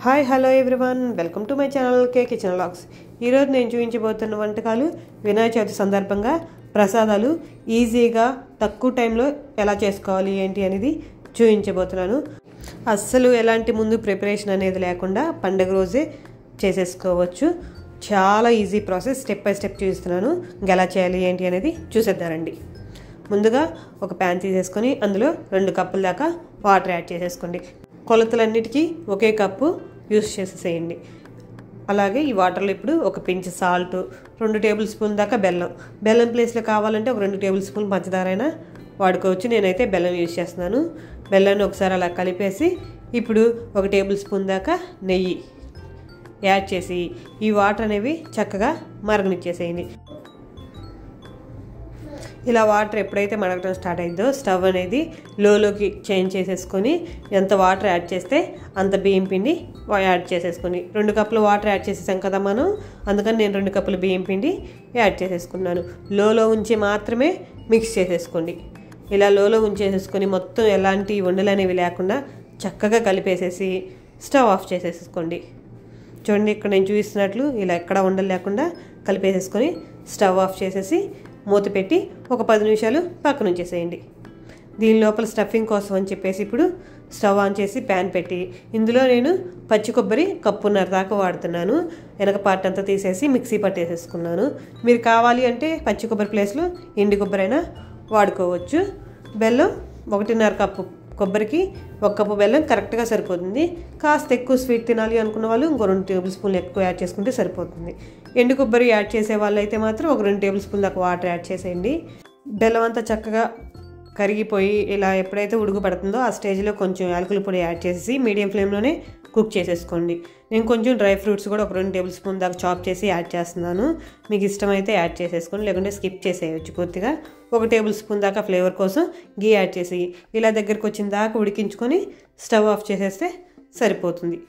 Hi hello everyone, welcome to my channel K kitchen vlogs. ఈరోజు నేను చూపించబోతున్న వంటకాలు వినాయక చవితి సందర్భంగా ప్రసాదాలు ఈజీగా తక్కువ టైంలో ఎలా చేసుకోవాలి ఏంటి అనేది చూపించబోతున్నాను. అస్సలు ఎలాంటి ముందు ప్రిపరేషన్ అనేది లేకుండా పండుగ రోజే చేసేసుకోవచ్చు. చాలా easy process, step by step చూపిస్తున్నాను. ఎలా చేయాలి ఏంటి అనేది చూసేద్దారండి. ముందుగా ఒక ప్యాన్ తీసేసుకొని అందులో 2 కప్పుల దాకా వాటర్ యాడ్ చేసేసుకోండి. కొలతలన్నిటికీ ఒకే కప్పు యూస్ చేసేసేయండి. అలాగే ఈ వాటర్లో ఇప్పుడు ఒక పించ్ సాల్ట్, 2 టేబుల్ స్పూన్ దాకా బెల్లం ప్లేస్లో కావాలంటే ఒక 2 టేబుల్ స్పూన్ పంచదార అయినా వాడుకోవచ్చు. నేనైతే బెల్లం యూజ్ చేస్తున్నాను. బెల్లాన్ని ఒకసారి అలా కలిపేసి ఇప్పుడు 1 టేబుల్ స్పూన్ దాకా నెయ్యి యాడ్ చేసి ఈ వాటర్ అనేవి చక్కగా మరగనిచ్చేసేయండి. ఇలా వాటర్ ఎప్పుడైతే మరగడం స్టార్ట్ అయిందో స్టవ్ అనేది లోలోకి చేంజ్ చేసేసుకొని ఎంత వాటర్ యాడ్ చేస్తే అంత బియ్యం పిండి యాడ్ చేసేసుకొని 2 కప్పులు వాటర్ యాడ్ చేసేసాం కదా మనం, అందుకని నేను 2 కప్పులు బియ్యం పిండి యాడ్ చేసేసుకున్నాను. లోలో ఉంచి మాత్రమే మిక్స్ చేసేసుకోండి. ఇలా లోలో ఉంచేసేసుకొని మొత్తం ఎలాంటి ఉండలు అనేవి లేకుండా చక్కగా కలిపేసేసి స్టవ్ ఆఫ్ చేసేసుకోండి. చూడండి, ఇక్కడ నేను చూపిస్తున్నట్లు ఇలా ఎక్కడ ఉండలు లేకుండా కలిపేసేసుకొని స్టవ్ ఆఫ్ చేసేసి మూత పెట్టి ఒక 10 నిమిషాలు పక్కన ఉంచేసేయండి. దీని లోపల స్టఫింగ్ కోసం అని చెప్పేసి ఇప్పుడు స్టవ్ ఆన్ చేసి ప్యాన్ పెట్టి ఇందులో నేను పచ్చి కొబ్బరి 1.5 కప్పు దాకా వాడుతున్నాను. వెనక పార్ట్ అంతా తీసేసి మిక్సీ పట్టేసేసుకున్నాను. మీరు కావాలి అంటే పచ్చి కొబ్బరి ప్లేస్లో ఎండు కొబ్బరి అయినా వాడుకోవచ్చు. బెల్లం 1.5 కప్పు కొబ్బరికి 1 కప్పు బెల్లం కరెక్ట్గా సరిపోతుంది. కాస్త ఎక్కువ స్వీట్ తినాలి అనుకున్న వాళ్ళు ఇంకో 2 టేబుల్ స్పూన్లు ఎక్కువ యాడ్ చేసుకుంటే సరిపోతుంది. ఎండు కొబ్బరి యాడ్ చేసే వాళ్ళు అయితే మాత్రం ఒక 2 టేబుల్ స్పూన్ దాకా వాటర్ యాడ్ చేసేయండి. బెల్లం అంతా చక్కగా కరిగిపోయి ఇలా ఎప్పుడైతే ఉడుకు పడుతుందో ఆ స్టేజ్లో కొంచెం యాలకుల పొడి యాడ్ చేసి మీడియం ఫ్లేమ్లోనే కుక్ చేసేసుకోండి. నేను కొంచెం డ్రై ఫ్రూట్స్ కూడా ఒక 2 టేబుల్ స్పూన్ దాకా చాప్ చేసి యాడ్ చేస్తున్నాను. మీకు ఇష్టమైతే యాడ్ చేసేసుకోండి, లేకుంటే స్కిప్ చేసేయచ్చు. పూర్తిగా 1 టేబుల్ స్పూన్ దాకా ఫ్లేవర్ కోసం గీ యాడ్ చేసి ఇలా దగ్గరికి వచ్చిన దాకా ఉడికించుకొని స్టవ్ ఆఫ్ చేసేస్తే సరిపోతుంది.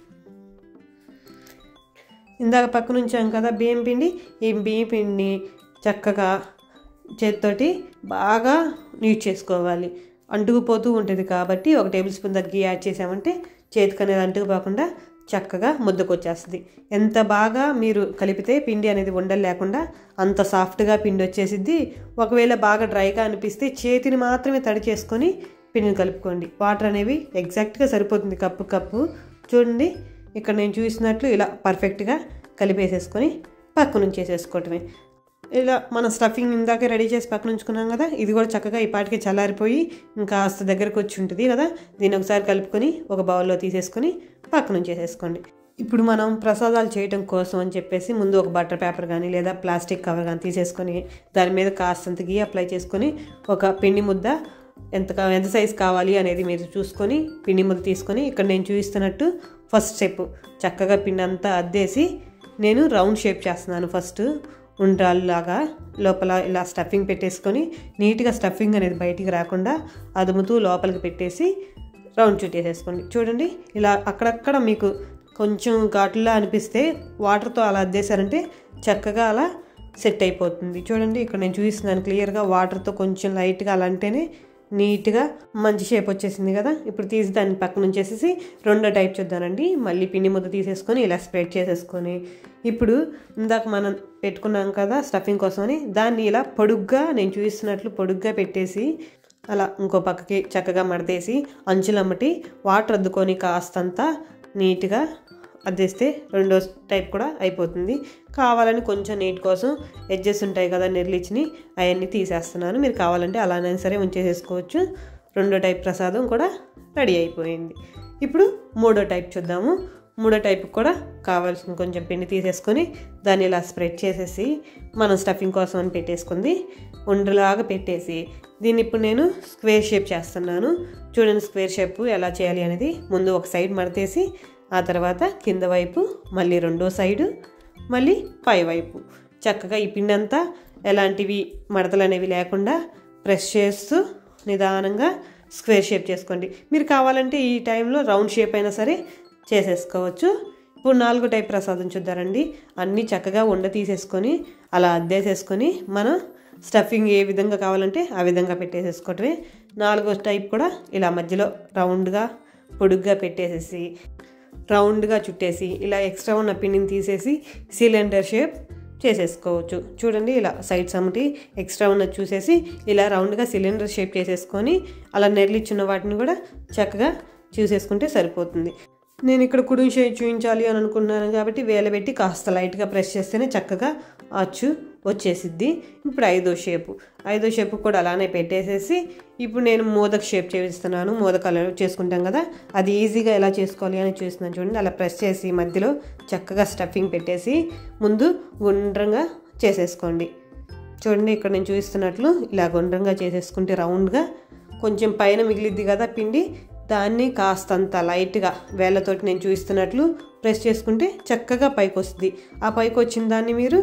ఇందాక పక్కన ఉంచాం కదా బియ్యం పిండి, ఈ బియ్యం పిండిని చక్కగా చేతితోటి బాగా నీట్ చేసుకోవాలి. అంటుకుపోతూ ఉంటుంది కాబట్టి 1 టేబుల్ స్పూన్ దాకా గీ యాడ్ చేసామంటే చేతికి అనేది అంటుకుపోకుండా చక్కగా ముద్దకు వచ్చేస్తుంది. ఎంత బాగా మీరు కలిపితే పిండి అనేది ఉండలు లేకుండా అంత సాఫ్ట్గా పిండి వచ్చేసిద్ది. ఒకవేళ బాగా డ్రైగా అనిపిస్తే చేతిని మాత్రమే తడి చేసుకొని పిండిని కలుపుకోండి. వాటర్ అనేవి ఎగ్జాక్ట్గా సరిపోతుంది, కప్పు. చూడండి, ఇక్కడ నేను చూసినట్లు ఇలా పర్ఫెక్ట్గా కలిపేసేసుకొని పక్కన ఉంచేసేసుకోవటమే. ఇలా మన స్టఫింగ్ ఇందాకే రెడీ చేసి పక్కన ఉంచుకున్నాం కదా, ఇది కూడా చక్కగా ఈ పాటికి చల్లారిపోయి ఇంకా కాస్త దగ్గరకు వచ్చి ఉంటుంది కదా. దీన్ని ఒకసారి కలుపుకొని ఒక బౌల్లో తీసేసుకొని పక్కన ఉంచేసేసుకోండి. ఇప్పుడు మనం ప్రసాదాలు చేయడం కోసం అని చెప్పేసి ముందు ఒక బటర్ పేపర్ కానీ లేదా ప్లాస్టిక్ కవర్ కానీ తీసేసుకొని దాని మీద కాస్తంత గీ అప్లై చేసుకొని ఒక పిండి ముద్ద ఎంత సైజు కావాలి అనేది మీరు చూసుకొని పిండి ముద్ద తీసుకొని ఇక్కడ నేను చూపిస్తున్నట్టు ఫస్ట్ స్టెప్ చక్కగా పిండి అంతా అద్దేసి నేను రౌండ్ షేప్ చేస్తున్నాను. ఫస్ట్ ఉండ్రాల్లాగా లోపల ఇలా స్టఫింగ్ పెట్టేసుకొని నీట్గా స్టఫింగ్ అనేది బయటికి రాకుండా అదుముతూ లోపలికి పెట్టేసి రౌండ్ చుట్టేసేసుకోండి. చూడండి, ఇలా అక్కడక్కడ మీకు కొంచెం ఘాటులా అనిపిస్తే వాటర్తో అలా అద్దేశారంటే చక్కగా అలా సెట్ అయిపోతుంది. చూడండి, ఇక్కడ నేను చూపిస్తున్నాను క్లియర్గా వాటర్తో కొంచెం లైట్గా అలా అంటేనే నీట్గా మంచి షేప్ వచ్చేసింది కదా. ఇప్పుడు తీసి దాన్ని పక్కన ఉంచేసేసి 2వ టైప్ చూద్దానండి. మళ్ళీ పిండి ముద్ద తీసేసుకొని ఇలా స్ప్రెడ్ చేసేసుకొని ఇప్పుడు ఇందాక మనం పెట్టుకున్నాం కదా స్టఫింగ్ కోసమని దాన్ని ఇలా పొడుగ్గా నేను చూపిస్తున్నట్లు పొడుగ్గా పెట్టేసి అలా ఇంకో పక్కకి చక్కగా మడతేసి అంచులమ్మటి వాటర్ అద్దుకొని కాస్తంతా నీట్గా అద్దేస్తే 2వ టైప్ కూడా అయిపోతుంది. కావాలని కొంచెం నీట్ కోసం ఎడ్జెస్ ఉంటాయి కదా నెర్లిచ్చిని, అవన్నీ తీసేస్తున్నాను. మీరు కావాలంటే అలానే సరే ఉంచేసేసుకోవచ్చు. 2వ టైప్ ప్రసాదం కూడా రెడీ అయిపోయింది. ఇప్పుడు 3వ టైప్ చూద్దాము. 3వ టైప్ కూడా కావాల్సిన కొంచెం పిండి తీసేసుకొని దాన్ని ఇలా స్ప్రెడ్ చేసేసి మనం స్టఫింగ్ కోసం అని పెట్టేసుకుంది ఉండలాగా పెట్టేసి దీన్ని ఇప్పుడు నేను స్క్వేర్ షేప్ చేస్తున్నాను. చూడండి స్క్వేర్ షేప్ ఎలా చేయాలి అనేది. ముందు ఒక సైడ్ మడతేసి ఆ తర్వాత కింద వైపు మళ్ళీ 2వ సైడు మళ్ళీ పై వైపు చక్కగా ఈ పిండి అంతా ఎలాంటివి మడతలు అనేవి లేకుండా ప్రెస్ చేస్తూ నిదానంగా స్క్వేర్ షేప్ చేసుకోండి. మీరు కావాలంటే ఈ టైంలో రౌండ్ షేప్ అయినా సరే చేసేసుకోవచ్చు. ఇప్పుడు 4వ టైప్ ప్రసాదం చూద్దారండి. అన్నీ చక్కగా ఉండ తీసేసుకొని అలా అద్దేసేసుకొని మనం స్టఫింగ్ ఏ విధంగా కావాలంటే ఆ విధంగా పెట్టేసేసుకోవటమే. 4వ టైప్ కూడా ఇలా మధ్యలో రౌండ్గా పొడుగ్గా పెట్టేసేసి రౌండ్గా చుట్టేసి ఇలా ఎక్స్ట్రా ఉన్న పిండిని తీసేసి సిలిండర్ షేప్ చేసేసుకోవచ్చు. చూడండి ఇలా సైడ్స్ అమ్మటి ఎక్స్ట్రా ఉన్నది చూసేసి ఇలా రౌండ్గా సిలిండర్ షేప్ చేసేసుకొని అలా నెర్లిచ్చున్న వాటిని కూడా చక్కగా చూసేసుకుంటే సరిపోతుంది. నేను ఇక్కడ కుడి చేయి చూపించాలి అని అనుకున్నాను కాబట్టి వేలబెట్టి కాస్త లైట్గా ప్రెస్ చేస్తేనే చక్కగా అచ్చు వచ్చేసిద్ది. ఇప్పుడు ఐదో షేపు కూడా అలానే పెట్టేసేసి ఇప్పుడు నేను మోదక్ షేప్ చేస్తున్నాను. మోదకాలు చేసుకుంటాం కదా, అది ఈజీగా ఎలా చేసుకోవాలి అని చూస్తున్నాను. చూడండి అలా ప్రెస్ చేసి మధ్యలో చక్కగా స్టఫింగ్ పెట్టేసి ముందు గుండ్రంగా చేసేసుకోండి. చూడండి ఇక్కడ నేను చూపిస్తున్నట్లు ఇలా గుండ్రంగా చేసేసుకుంటే రౌండ్గా కొంచెం పైన మిగిలిద్ది కదా పిండి, దాన్ని కాస్తంత లైట్గా వేళ్ళతోటి నేను చూపిస్తున్నట్లు ప్రెస్ చేసుకుంటే చక్కగా పైకి వస్తుంది. ఆ పైకి వచ్చిన దాన్ని మీరు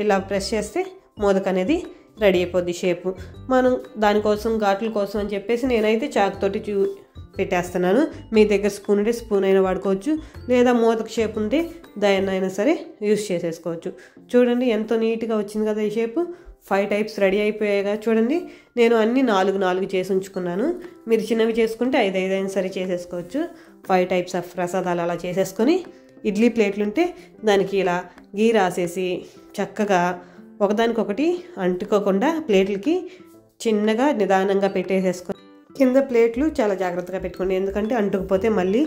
ఇలా ప్రెస్ చేస్తే మోదక్ అనేది రెడీ అయిపోద్ది షేపు. మనం దానికోసం ఘాట్ల కోసం అని చెప్పేసి నేనైతే చాకుతోటి పెట్టేస్తున్నాను. మీ దగ్గర స్పూన్ ఉంటే స్పూన్ అయినా వాడుకోవచ్చు, లేదా మోదక్ షేప్ ఉంటే దాన్ని అయినా సరే యూస్ చేసేసుకోవచ్చు. చూడండి ఎంతో నీట్గా వచ్చింది కదా ఈ షేపు. 5 టైప్స్ రెడీ అయిపోయాయి కదా. చూడండి నేను అన్నీ 4 చేసి ఉంచుకున్నాను. మీరు చిన్నవి చేసుకుంటే 5 అయినా సరే చేసేసుకోవచ్చు. 5 టైప్స్ ఆఫ్ ప్రసాదాలు అలా చేసేసుకొని ఇడ్లీ ప్లేట్లు ఉంటే దానికి ఇలా గీ రాసేసి చక్కగా ఒకదానికొకటి అంటుకోకుండా ప్లేట్లకి చిన్నగా నిదానంగా పెట్టేసేసుకొని కింద ప్లేట్లు చాలా జాగ్రత్తగా పెట్టుకోండి, ఎందుకంటే అంటుకుపోతే మళ్ళీ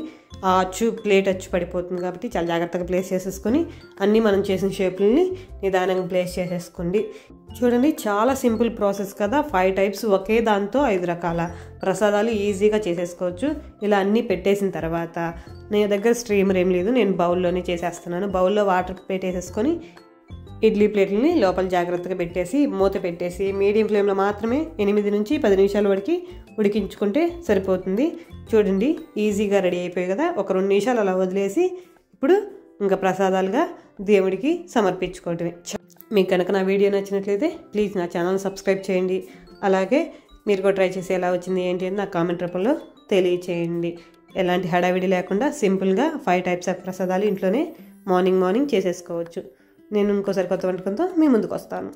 ఆ ప్లేట్ అచ్చు పడిపోతుంది కాబట్టి చాలా జాగ్రత్తగా ప్లేస్ చేసేసుకొని అన్నీ మనం చేసిన షేపులని నిదానంగా ప్లేస్ చేసేసుకోండి. చూడండి చాలా సింపుల్ ప్రాసెస్ కదా. 5 టైప్స్ ఒకే దాంతో 5 రకాల ప్రసాదాలు ఈజీగా చేసేసుకోవచ్చు. ఇలా అన్నీ పెట్టేసిన తర్వాత నేను దగ్గర స్ట్రీమర్ ఏం లేదు, నేను బౌల్లోనే చేసేస్తున్నాను. బౌల్లో వాటర్ పెట్టేసేసుకొని ఇడ్లీ ప్లేట్లని లోపల జాగ్రత్తగా పెట్టేసి మూత పెట్టేసి మీడియం ఫ్లేమ్లో మాత్రమే 8 నుంచి 10 నిమిషాల వరకు ఉడికించుకుంటే సరిపోతుంది. చూడండి ఈజీగా రెడీ అయిపోయాయి కదా. ఒక 2 నిమిషాలు అలా వదిలేసి ఇప్పుడు ఇంకా ప్రసాదాలుగా దేవుడికి సమర్పించుకోవటమే. మీకు కనుక నా వీడియో నచ్చినట్లయితే ప్లీజ్ నా ఛానల్ సబ్స్క్రైబ్ చేయండి. అలాగే మీరు కూడా ట్రై చేసి ఎలా వచ్చింది ఏంటి అని నా కామెంట్ రూపంలో తెలియచేయండి. ఎలాంటి హడావిడి లేకుండా సింపుల్గా 5 టైప్స్ ఆఫ్ ప్రసాదాలు ఇంట్లోనే మార్నింగ్ చేసేసుకోవచ్చు. నేను ఇంకోసారి కొత్త వంటకంతో మీ ముందుకు వస్తాను.